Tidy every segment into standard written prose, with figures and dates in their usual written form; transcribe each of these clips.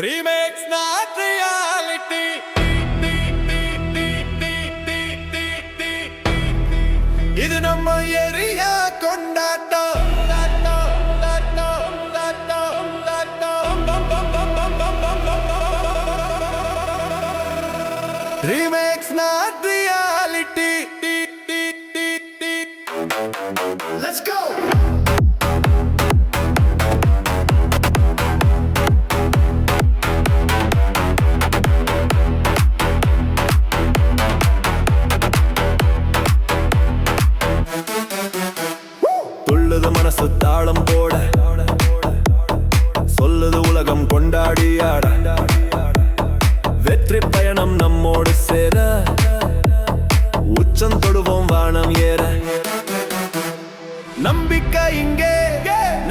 Remakes not reality. இது நம்ம area கொண்டாட்டம். Remakes not reality. Let's go. துள்ளுது மனசு தாளம் போட, சொல்லுது உலகம் கொண்டாடி ஆட, வெற்றி பயணம் நம்மோடு சேர, உச்சம் தொடுவோம் வானம் ஏற. நம்பிக்கை இங்கே,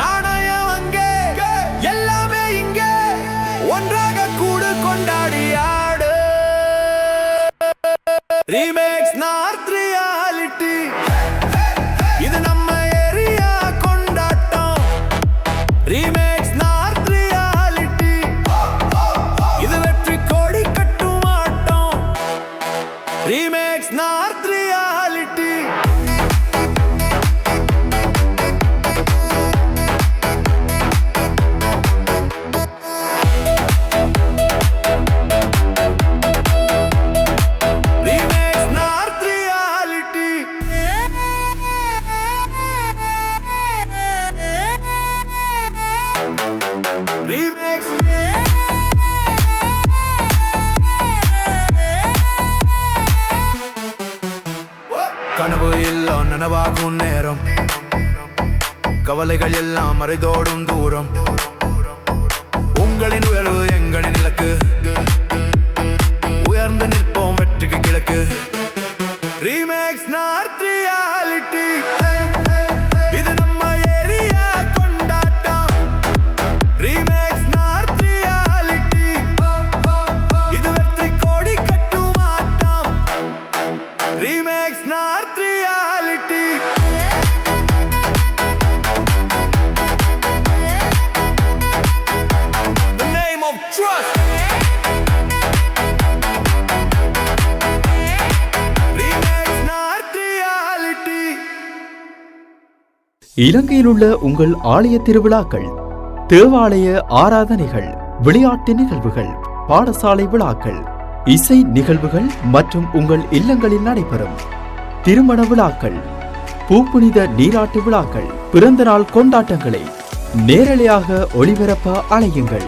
நாணயம் அங்கே, எல்லாமே இங்கே, ஒன்றாக கூடு கொண்டாடி ஆடு. Remakes north reality. இது நம்ம ஏரியா கொண்டாட்டம். Remix north reality. இது வெற்றி கோடி கட்டும் ஆட்டம். Remix north reality. கனவு எல்லாம் நனவாகும் நேரம், கவலைகள் எல்லாம் மறைதோடும் தூரம். உங்களின் உயர்வு எங்களின் இலக்கு, உயர்ந்து நிற்போம் வெற்றிக்கு கிழக்கு. Remix north reality. இது நம்ம ஏரியா கொண்டாட்டம். Remix north reality. இது வெற்றி கோடி கட்டும் ஆட்டம். Remix north reality. The name of trust. Remax North Reality. இலங்கையில் உள்ள உங்கள் ஆலய திருவிழாக்கள், தேவாலய ஆராதனைகள், விளையாட்டு நிகழ்வுகள், பாடசாலை விழாக்கள், இசை நிகழ்வுகள் மற்றும் உங்கள் இல்லங்களில் நடைபெறும் திருமண விழாக்கள், பூப்புனித நீராட்டு விழாக்கள், பிறந்த நாள் கொண்டாட்டங்களை நேரலையாக ஒளிபரப்ப அழையுங்கள்.